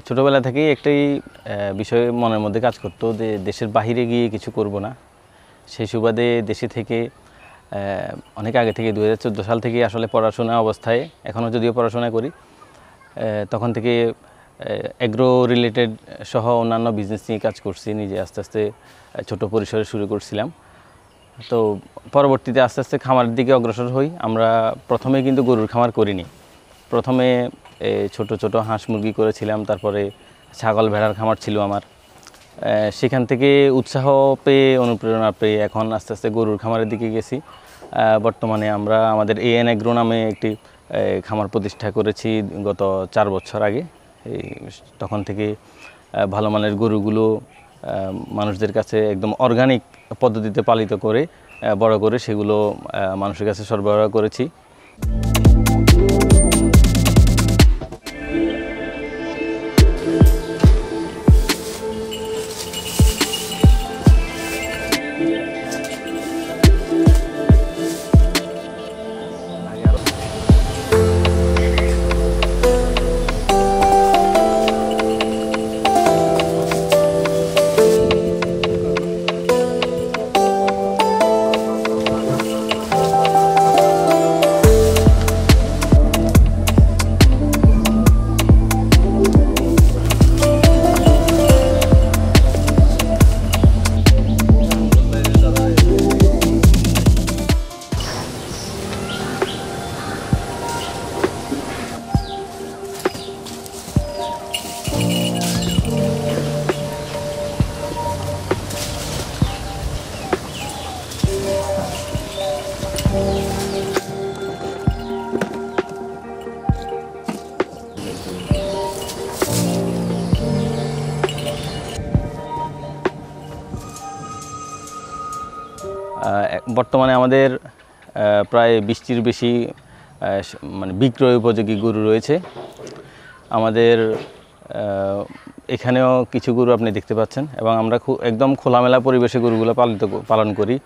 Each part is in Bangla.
ছোটোবেলা থেকেই একটাই বিষয় মনের মধ্যে কাজ করতো যে দেশের বাহিরে গিয়ে কিছু করব না। সেই সুবাদে দেশে থেকে অনেক আগে থেকে 2014 সাল থেকে আসলে পড়াশোনা অবস্থায় এখনও যদিও পড়াশোনা করি, তখন থেকে এগ্রো রিলেটেড সহ অন্যান্য বিজনেস নিয়ে কাজ করছি। নিজে আস্তে আস্তে ছোট পরিসরে শুরু করছিলাম। তো পরবর্তীতে আস্তে আস্তে খামারের দিকে অগ্রসর হই। আমরা প্রথমে কিন্তু গরুর খামার করিনি। প্রথমে ছোট ছোট হাঁস মুরগি করেছিলাম, তারপরে ছাগল ভেড়ার খামার ছিল আমার। সেখান থেকে উৎসাহ পেয়ে অনুপ্রেরণা পেয়ে এখন আস্তে আস্তে গরুর খামারের দিকে গেছি। বর্তমানে আমরা আমাদের এএন এগ্রো নামে একটি খামার প্রতিষ্ঠা করেছি গত 4 বছর আগে। তখন থেকে ভালো মানের গরুগুলো মানুষদের কাছে একদম অর্গানিক পদ্ধতিতে পালিত করে বড় করে সেগুলো মানুষের কাছে সরবরাহ করেছি। বর্তমানে আমাদের প্রায় 20টির বেশি মানে বিক্রয় উপযোগী গরু রয়েছে। আমাদের এখানেও কিছু গরু আপনি দেখতে পাচ্ছেন, এবং আমরা একদম খোলামেলা পরিবেশে গরুগুলো পালন করি।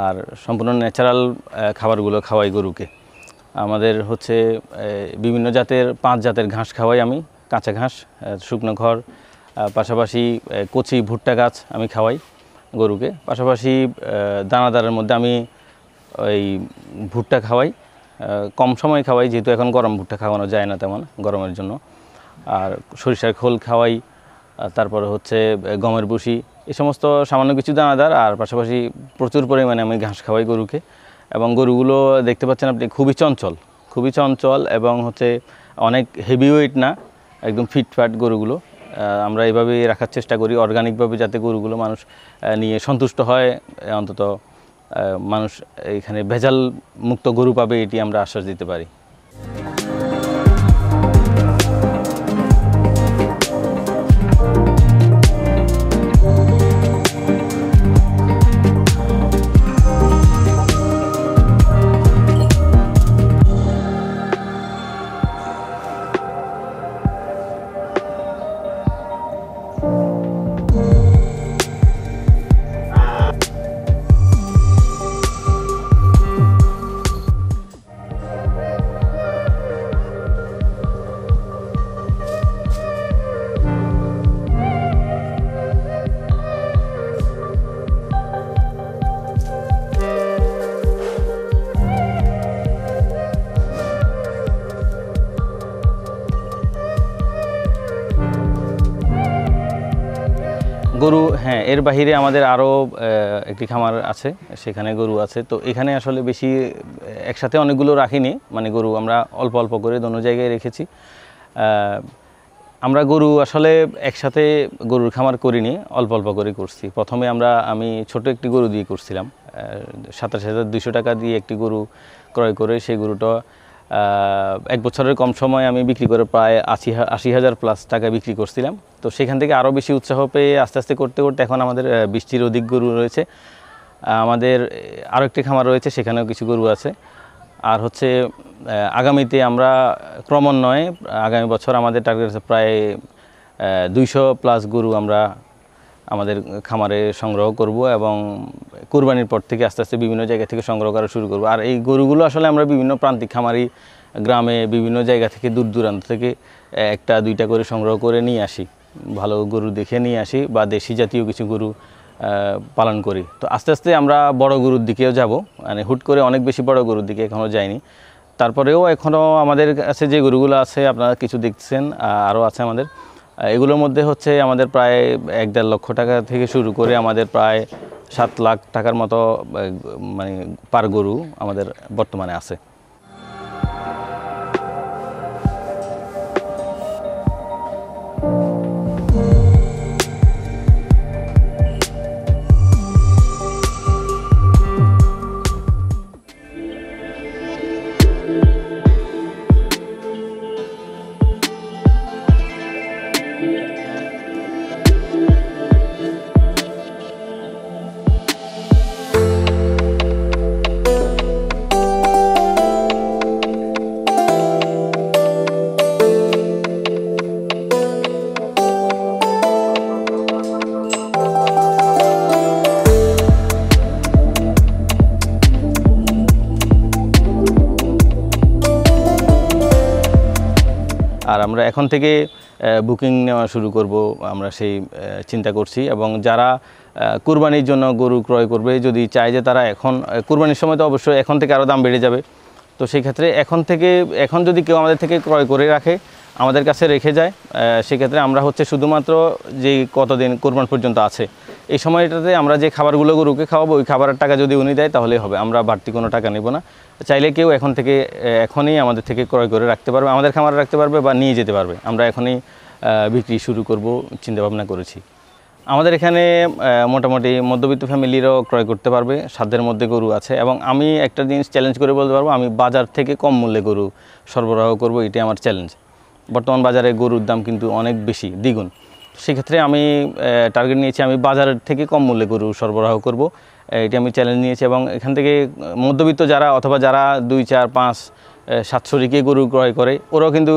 আর সম্পূর্ণ ন্যাচারাল খাবারগুলো খাওয়াই গরুকে। আমাদের হচ্ছে বিভিন্ন জাতের 5 জাতের ঘাস খাওয়াই আমি, কাঁচা ঘাস, শুকনো খড়, পাশাপাশি কচি ভুট্টা গাছ আমি খাওয়াই গরুকে। পাশাপাশি দানাদারের মধ্যে আমি ওই ভুট্টা খাওয়াই, কম সময় খাওয়াই, যেহেতু এখন গরম ভুট্টা খাওয়ানো যায় না তেমন গরমের জন্য। আর সরিষার খোল খাওয়াই, তারপরে হচ্ছে গমের ভুসি, এই সমস্ত সামান্য কিছু দানাদার। আর পাশাপাশি প্রচুর পরিমাণে আমি ঘাস খাওয়াই গরুকে। এবং গরুগুলো দেখতে পাচ্ছেন আপনি খুবই চঞ্চল এবং হচ্ছে অনেক হেভি ওয়েট না, একদম ফিটফাট গরুগুলো। আমরা এইভাবেই রাখার চেষ্টা করি অর্গানিকভাবে, যাতে গরুগুলো মানুষ নিয়ে সন্তুষ্ট হয়। অন্তত মানুষ এখানে ভেজাল মুক্ত গরু পাবে, এটি আমরা আশ্বাস দিতে পারি। গরু, হ্যাঁ, এর বাহিরে আমাদের আরও একটি খামার আছে, সেখানে গরু আছে। তো এখানে আসলে বেশি একসাথে অনেকগুলো রাখিনি, মানে গরু আমরা অল্প অল্প করে দোনো জায়গায় রেখেছি। আমরা গরু আসলে একসাথে গরুর খামার করিনি, অল্প অল্প করে করছি। প্রথমে আমি ছোট একটি গরু দিয়ে করছিলাম, 27,200 টাকা দিয়ে একটি গরু ক্রয় করে সেই গরুটা 1 বছরের কম সময় আমি বিক্রি করে প্রায় 80,000 প্লাস টাকা বিক্রি করছিলাম। তো সেখান থেকে আরও বেশি উৎসাহ পেয়ে আস্তে আস্তে করতে করতে এখন আমাদের 20টির অধিক গরু রয়েছে। আমাদের আরও একটি খামার রয়েছে, সেখানেও কিছু গরু আছে। আর হচ্ছে আগামীতে আমরা ক্রমান্বয়ে আগামী বছর আমাদের টার্গেট আছে প্রায় 200+ গরু আমরা আমাদের খামারে সংগ্রহ করব এবং কুরবানির পর থেকে আস্তে আস্তে বিভিন্ন জায়গা থেকে সংগ্রহ করা শুরু করব। আর এই গরুগুলো আসলে আমরা বিভিন্ন প্রান্তিক খামারি গ্রামে বিভিন্ন জায়গা থেকে দূর দূরান্ত থেকে একটা দুইটা করে সংগ্রহ করে নিয়ে আসি, ভালো গরু দেখে নিয়ে আসি বা দেশি জাতীয় কিছু গরু পালন করি। তো আস্তে আস্তে আমরা বড় গরুর দিকেও যাব, মানে হুট করে অনেক বেশি বড় গরুর দিকে এখনও যাইনি। তারপরেও এখনও আমাদের কাছে যে গরুগুলো আছে আপনারা কিছু দেখছেন, আরও আছে আমাদের। এগুলোর মধ্যে হচ্ছে আমাদের প্রায় 1-1.5 লক্ষ টাকা থেকে শুরু করে আমাদের প্রায় 7 লাখ টাকার মতো মানে পার গরু আমাদের বর্তমানে আছে। আর আমরা এখন থেকে বুকিং নেওয়া শুরু করব, আমরা সেই চিন্তা করছি। এবং যারা কুরবানির জন্য গরু ক্রয় করবে, যদি চায় যে তারা এখন কুরবানির সময় তো অবশ্যই এখন থেকে আরও দাম বেড়ে যাবে, তো সেই ক্ষেত্রে এখন যদি কেউ আমাদের থেকে ক্রয় করে রাখে, আমাদের কাছে রেখে যায়, সেক্ষেত্রে আমরা হচ্ছে শুধুমাত্র যেই কতদিন কুরবান পর্যন্ত আছে এই সময়টাতে আমরা যে খাবারগুলো গরুকে খাওয়াবো, ওই খাবারের টাকা যদি উনি দেয় তাহলেই হবে, আমরা বাড়তি কোনো টাকা নেব না। চাইলে কেউ এখন থেকে এখনই আমাদের থেকে ক্রয় করে রাখতে পারবে, আমাদের খামারে রাখতে পারবে বা নিয়ে যেতে পারবে। আমরা এখনই বিক্রি শুরু করব চিন্তাভাবনা করেছি। আমাদের এখানে মোটামুটি মধ্যবিত্ত ফ্যামিলিরও ক্রয় করতে পারবে, সাধ্যের মধ্যে গরু আছে। এবং আমি একটা জিনিস চ্যালেঞ্জ করে বলতে পারবো, আমি বাজার থেকে কম মূল্যে গরু সরবরাহ করব, এটাই আমার চ্যালেঞ্জ। বর্তমান বাজারে গরুর দাম কিন্তু অনেক বেশি, দ্বিগুণ। সেক্ষেত্রে আমি টার্গেট নিয়েছি আমি বাজারের থেকে কম মূল্যে গরু সরবরাহ করব, এটি আমি চ্যালেঞ্জ নিয়েছি। এবং এখান থেকে মধ্যবিত্ত যারা অথবা যারা 2, 4, 5, 700 রিকে গরু ক্রয় করে, ওরাও কিন্তু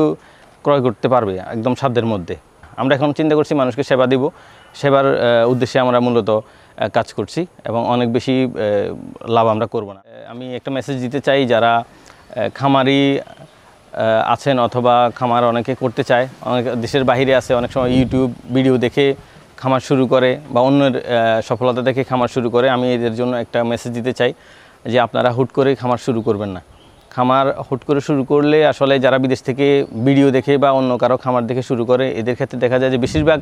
ক্রয় করতে পারবে একদম সাধ্যের মধ্যে। আমরা এখন চিন্তা করছি মানুষকে সেবা দিব, সেবার উদ্দেশ্যে আমরা মূলত কাজ করছি এবং অনেক বেশি লাভ আমরা করব না। আমি একটা মেসেজ দিতে চাই, যারা খামারি আছেন অথবা খামার অনেকে করতে চায়, অনেক দেশের বাইরে আছে, অনেক সময় ইউটিউব ভিডিও দেখে খামার শুরু করে বা অন্যের সফলতা দেখে খামার শুরু করে। আমি এদের জন্য একটা মেসেজ দিতে চাই যে আপনারা হুট করে খামার শুরু করবেন না। খামার হুট করে শুরু করলে আসলে যারা বিদেশ থেকে ভিডিও দেখে বা অন্য কারো খামার দেখে শুরু করে, এদের ক্ষেত্রে দেখা যায় যে বেশিরভাগ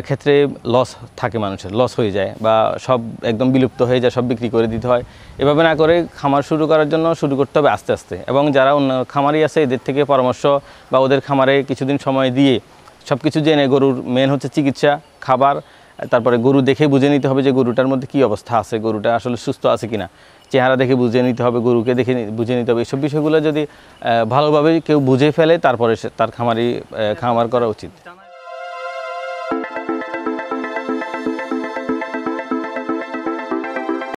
ক্ষেত্রে লস থাকে, মানুষের লস হয়ে যায় বা সব একদম বিলুপ্ত হয়ে যায়, সব বিক্রি করে দিতে হয়। এভাবে না করে খামার শুরু করার জন্য শুরু করতে হবে আস্তে আস্তে। এবং যারা অন্য খামারি আছে এদের থেকে পরামর্শ বা ওদের খামারে কিছুদিন সময় দিয়ে সব কিছু জেনে, গরুর মেন হচ্ছে চিকিৎসা, খাবার, তারপরে গরু দেখে বুঝে নিতে হবে যে গরুটার মধ্যে কী অবস্থা আছে, গরুটা আসলে সুস্থ আছে কিনা, চেহারা দেখে বুঝে নিতে হবে, গরুকে দেখে বুঝে নিতে হবে। এইসব বিষয়গুলো যদি ভালোভাবে কেউ বুঝে ফেলে, তারপরে তার খামার করা উচিত।